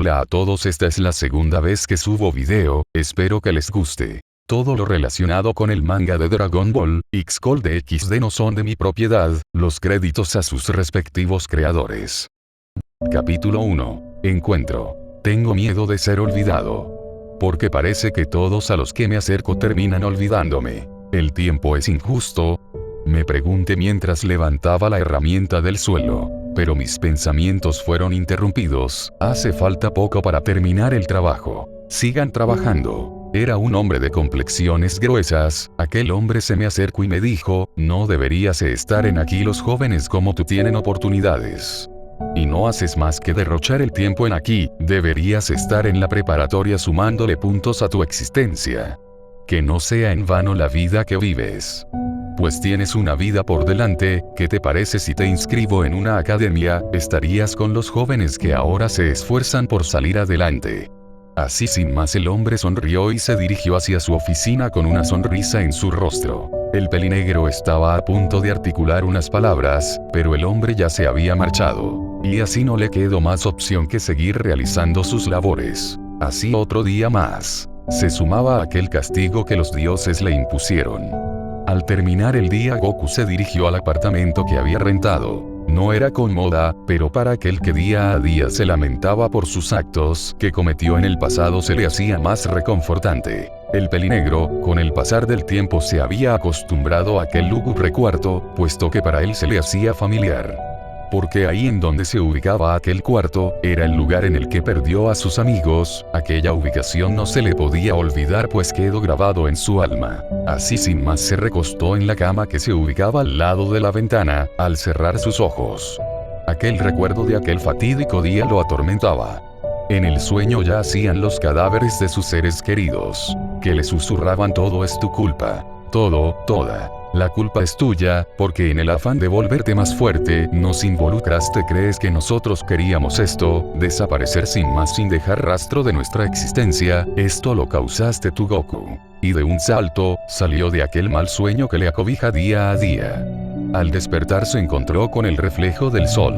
Hola a todos, esta es la segunda vez que subo video, espero que les guste. Todo lo relacionado con el manga de Dragon Ball, X-Code de XD no son de mi propiedad, los créditos a sus respectivos creadores. Capítulo 1. Encuentro. Tengo miedo de ser olvidado. Porque parece que todos a los que me acerco terminan olvidándome. ¿El tiempo es injusto? Me pregunté mientras levantaba la herramienta del suelo. Pero mis pensamientos fueron interrumpidos. Hace falta poco para terminar el trabajo. Sigan trabajando. Era un hombre de complexiones gruesas. Aquel hombre se me acercó y me dijo, no deberías estar en aquí, los jóvenes como tú tienen oportunidades. Y no haces más que derrochar el tiempo en aquí, deberías estar en la preparatoria sumándole puntos a tu existencia. Que no sea en vano la vida que vives. Pues tienes una vida por delante. ¿Qué te parece si te inscribo en una academia? Estarías con los jóvenes que ahora se esfuerzan por salir adelante. Así sin más el hombre sonrió y se dirigió hacia su oficina con una sonrisa en su rostro. El pelinegro estaba a punto de articular unas palabras, pero el hombre ya se había marchado. Y así no le quedó más opción que seguir realizando sus labores. Así otro día más. Se sumaba a aquel castigo que los dioses le impusieron. Al terminar el día, Goku se dirigió al apartamento que había rentado. No era cómoda, pero para aquel que día a día se lamentaba por sus actos que cometió en el pasado se le hacía más reconfortante. El pelinegro, con el pasar del tiempo se había acostumbrado a aquel lúgubre cuarto, puesto que para él se le hacía familiar. Porque ahí en donde se ubicaba aquel cuarto, era el lugar en el que perdió a sus amigos. Aquella ubicación no se le podía olvidar pues quedó grabado en su alma. Así sin más se recostó en la cama que se ubicaba al lado de la ventana. Al cerrar sus ojos, aquel recuerdo de aquel fatídico día lo atormentaba. En el sueño yacían los cadáveres de sus seres queridos, que le susurraban: todo es tu culpa, todo, toda. La culpa es tuya, porque en el afán de volverte más fuerte, nos involucraste. Crees que nosotros queríamos esto, desaparecer sin más, sin dejar rastro de nuestra existencia. Esto lo causaste tú, Goku. Y de un salto, salió de aquel mal sueño que le acobija día a día. Al despertar se encontró con el reflejo del sol.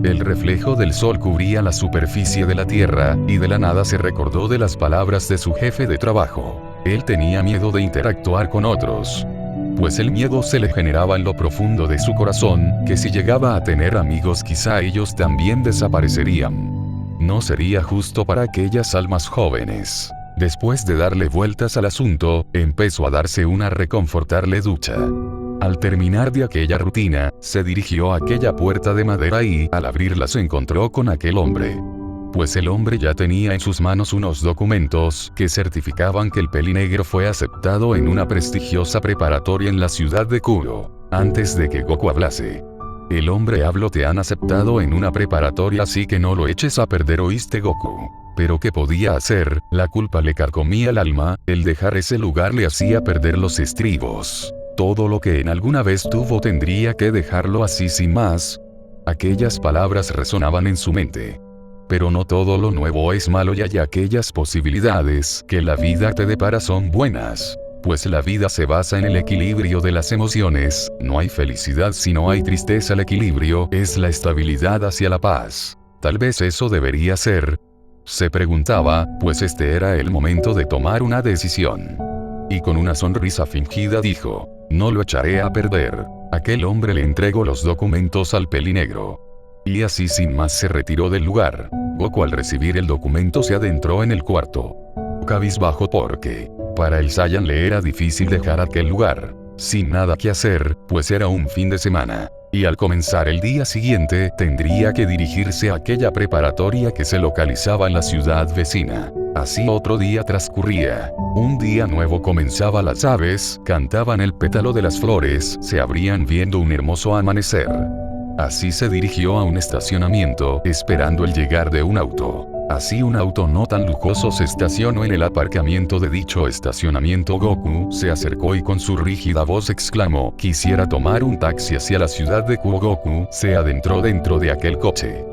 El reflejo del sol cubría la superficie de la tierra, y de la nada se recordó de las palabras de su jefe de trabajo. Él tenía miedo de interactuar con otros. Pues el miedo se le generaba en lo profundo de su corazón, que si llegaba a tener amigos quizá ellos también desaparecerían. No sería justo para aquellas almas jóvenes. Después de darle vueltas al asunto, empezó a darse una reconfortable ducha. Al terminar de aquella rutina, se dirigió a aquella puerta de madera y, al abrirla se encontró con aquel hombre. Pues el hombre ya tenía en sus manos unos documentos que certificaban que el pelinegro fue aceptado en una prestigiosa preparatoria en la ciudad de Kuro. Antes de que Goku hablase, el hombre habló: te han aceptado en una preparatoria, así que no lo eches a perder, ¿oíste, Goku? Pero ¿qué podía hacer? La culpa le carcomía el alma, el dejar ese lugar le hacía perder los estribos. Todo lo que en alguna vez tuvo tendría que dejarlo así sin más. Aquellas palabras resonaban en su mente. Pero no todo lo nuevo es malo y hay aquellas posibilidades que la vida te depara son buenas. Pues la vida se basa en el equilibrio de las emociones. No hay felicidad si no hay tristeza. El equilibrio es la estabilidad hacia la paz. Tal vez eso debería ser, se preguntaba, pues este era el momento de tomar una decisión. Y con una sonrisa fingida dijo: no lo echaré a perder. Aquel hombre le entregó los documentos al pelinegro. Y así sin más se retiró del lugar. Goku al recibir el documento se adentró en el cuarto, cabizbajo porque, para el Saiyan le era difícil dejar aquel lugar, sin nada que hacer, pues era un fin de semana. Y al comenzar el día siguiente, tendría que dirigirse a aquella preparatoria que se localizaba en la ciudad vecina. Así otro día transcurría. Un día nuevo comenzaba. Las aves cantaban, el pétalo de las flores se abrían viendo un hermoso amanecer. Así se dirigió a un estacionamiento, esperando el llegar de un auto. Así un auto no tan lujoso se estacionó en el aparcamiento de dicho estacionamiento. Goku se acercó y con su rígida voz exclamó: quisiera tomar un taxi hacia la ciudad de Kuro. Goku se adentró dentro de aquel coche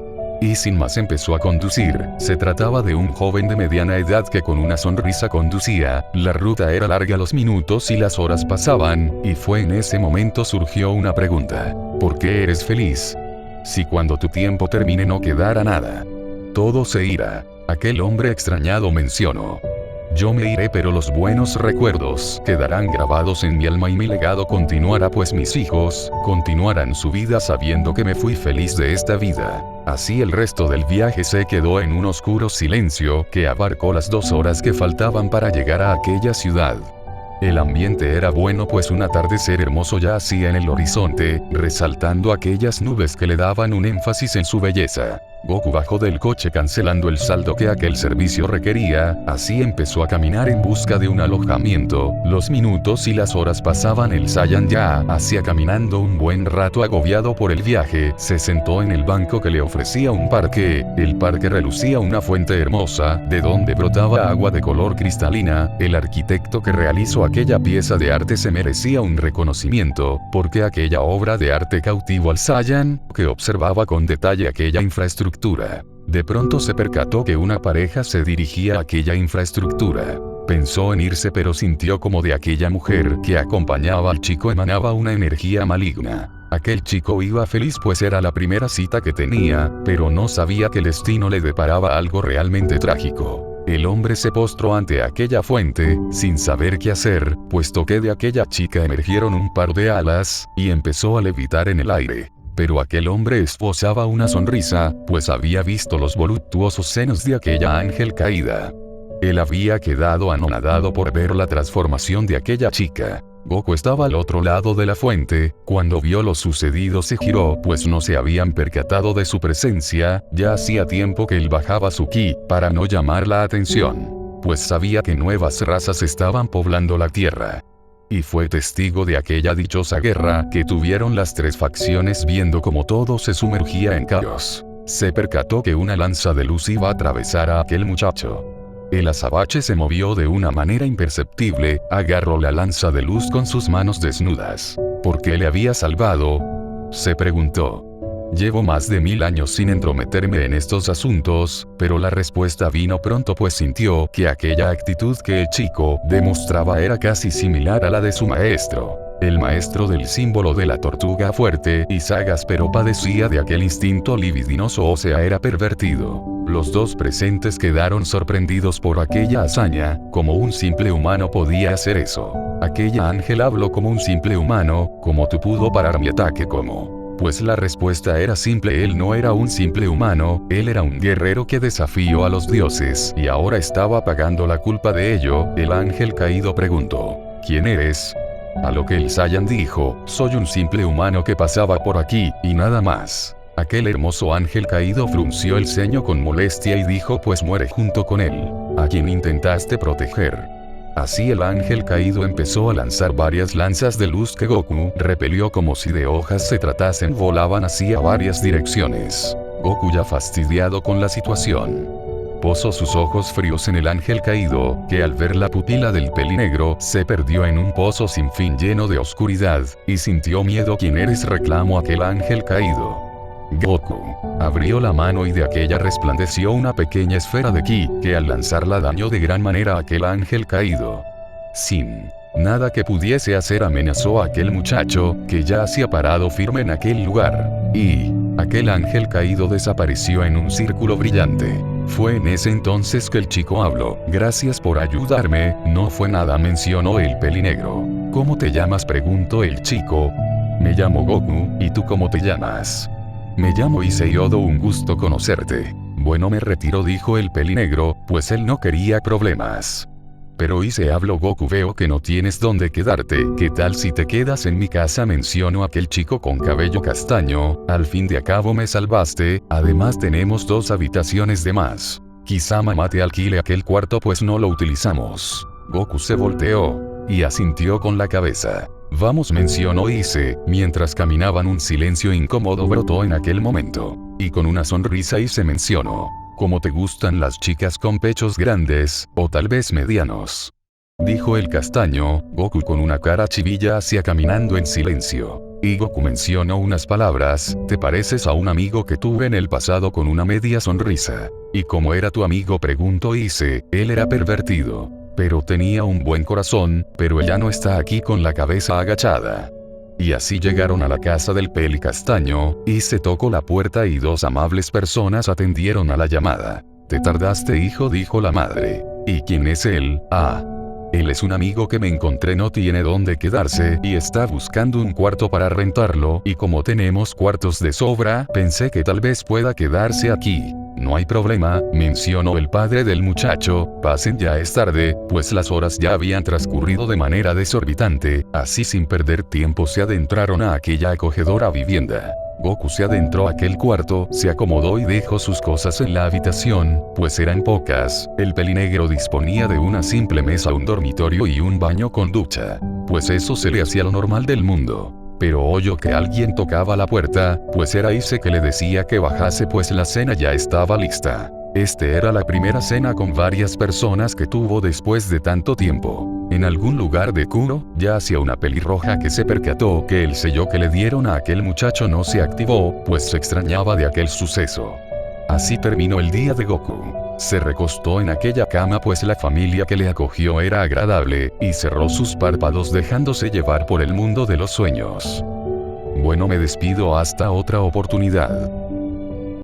y sin más empezó a conducir. Se trataba de un joven de mediana edad que con una sonrisa conducía. La ruta era larga, los minutos y las horas pasaban, y fue en ese momento surgió una pregunta: ¿por qué eres feliz? Si cuando tu tiempo termine no quedara nada, todo se irá. Aquel hombre extrañado mencionó. Yo me iré, pero los buenos recuerdos quedarán grabados en mi alma y mi legado continuará, pues mis hijos continuarán su vida sabiendo que me fui feliz de esta vida. Así el resto del viaje se quedó en un oscuro silencio que abarcó las 2 horas que faltaban para llegar a aquella ciudad. El ambiente era bueno, pues un atardecer hermoso yacía en el horizonte, resaltando aquellas nubes que le daban un énfasis en su belleza. Goku bajó del coche cancelando el saldo que aquel servicio requería, así empezó a caminar en busca de un alojamiento. Los minutos y las horas pasaban, el Saiyan ya hacía caminando un buen rato. Agobiado por el viaje, se sentó en el banco que le ofrecía un parque. El parque relucía una fuente hermosa, de donde brotaba agua de color cristalina. El arquitecto que realizó aquella pieza de arte se merecía un reconocimiento, porque aquella obra de arte cautivó al Saiyan, que observaba con detalle aquella infraestructura. De pronto se percató que una pareja se dirigía a aquella infraestructura. Pensó en irse, pero sintió como de aquella mujer que acompañaba al chico emanaba una energía maligna. Aquel chico iba feliz, pues era la primera cita que tenía, pero no sabía que el destino le deparaba algo realmente trágico. El hombre se postró ante aquella fuente, sin saber qué hacer, puesto que de aquella chica emergieron un par de alas, y empezó a levitar en el aire. Pero aquel hombre esbozaba una sonrisa, pues había visto los voluptuosos senos de aquella ángel caída. Él había quedado anonadado por ver la transformación de aquella chica. Goku estaba al otro lado de la fuente. Cuando vio lo sucedido se giró, pues no se habían percatado de su presencia. Ya hacía tiempo que él bajaba su ki, para no llamar la atención, pues sabía que nuevas razas estaban poblando la tierra. Y fue testigo de aquella dichosa guerra que tuvieron las 3 facciones. Viendo cómo todo se sumergía en caos, se percató que una lanza de luz iba a atravesar a aquel muchacho. El azabache se movió de una manera imperceptible, agarró la lanza de luz con sus manos desnudas. ¿Por qué le había salvado?, se preguntó. Llevo más de 1000 años sin entrometerme en estos asuntos, pero la respuesta vino pronto, pues sintió que aquella actitud que el chico demostraba era casi similar a la de su maestro. El maestro del símbolo de la tortuga, fuerte y sagaz, pero padecía de aquel instinto libidinoso, o sea, era pervertido. Los dos presentes quedaron sorprendidos por aquella hazaña. Como un simple humano podía hacer eso. Aquella ángel habló como un simple humano. ¿Cómo tú pudo parar mi ataque? ¿Cómo? Pues la respuesta era simple: él no era un simple humano, él era un guerrero que desafió a los dioses, y ahora estaba pagando la culpa de ello. El ángel caído preguntó: ¿quién eres? A lo que el Saiyan dijo: soy un simple humano que pasaba por aquí, y nada más. Aquel hermoso ángel caído frunció el ceño con molestia y dijo: pues muere junto con él, a quien intentaste proteger. Así el ángel caído empezó a lanzar varias lanzas de luz que Goku repelió como si de hojas se tratasen. Volaban hacia varias direcciones. Goku, ya fastidiado con la situación, posó sus ojos fríos en el ángel caído, que al ver la pupila del pelinegro se perdió en un pozo sin fin lleno de oscuridad, y sintió miedo. ¿Quién eres?, reclamó aquel ángel caído. Goku abrió la mano y de aquella resplandeció una pequeña esfera de ki, que al lanzarla dañó de gran manera a aquel ángel caído. Sin nada que pudiese hacer, amenazó a aquel muchacho, que ya hacía parado firme en aquel lugar. Y aquel ángel caído desapareció en un círculo brillante. Fue en ese entonces que el chico habló. Gracias por ayudarme. No fue nada, mencionó el pelinegro. ¿Cómo te llamas?, preguntó el chico. Me llamo Goku, ¿y tú cómo te llamas? Me llamo Issei Odo, un gusto conocerte. Bueno, me retiro, dijo el pelinegro, pues él no quería problemas. Pero Issei, habló Goku, veo que no tienes dónde quedarte. ¿Qué tal si te quedas en mi casa?, mencionó aquel chico con cabello castaño. Al fin de cabo me salvaste, además tenemos 2 habitaciones de más. Quizá mamá te alquile aquel cuarto, pues no lo utilizamos. Goku se volteó y asintió con la cabeza. Vamos, mencionó Issei. Mientras caminaban, un silencio incómodo brotó en aquel momento. Y con una sonrisa Issei mencionó: ¿cómo te gustan las chicas con pechos grandes, o tal vez medianos?, dijo el castaño. Goku con una cara chivilla hacía caminando en silencio. Y Goku mencionó unas palabras: te pareces a un amigo que tuve en el pasado, con una media sonrisa. ¿Y cómo era tu amigo?, preguntó Issei. Él era pervertido, pero tenía un buen corazón, pero ella no está aquí, con la cabeza agachada. Y así llegaron a la casa del peli castaño, y se tocó la puerta y 2 amables personas atendieron a la llamada. Te tardaste, hijo, dijo la madre. ¿Y quién es él? Ah. Él es un amigo que me encontré, no tiene dónde quedarse y está buscando un cuarto para rentarlo, y como tenemos cuartos de sobra, pensé que tal vez pueda quedarse aquí. No hay problema, mencionó el padre del muchacho, pasen, ya es tarde, pues las horas ya habían transcurrido de manera desorbitante. Así, sin perder tiempo, se adentraron a aquella acogedora vivienda. Goku se adentró a aquel cuarto, se acomodó y dejó sus cosas en la habitación, pues eran pocas. El pelinegro disponía de una simple mesa, un dormitorio y un baño con ducha. Pues eso se le hacía lo normal del mundo. Pero oyó que alguien tocaba la puerta, pues era Ise, que le decía que bajase, pues la cena ya estaba lista. Era la primera cena con varias personas que tuvo después de tanto tiempo. En algún lugar de Kuro, yacía una pelirroja que se percató que el sello que le dieron a aquel muchacho no se activó, pues se extrañaba de aquel suceso. Así terminó el día de Goku. Se recostó en aquella cama, pues la familia que le acogió era agradable, y cerró sus párpados dejándose llevar por el mundo de los sueños. Bueno, me despido hasta otra oportunidad.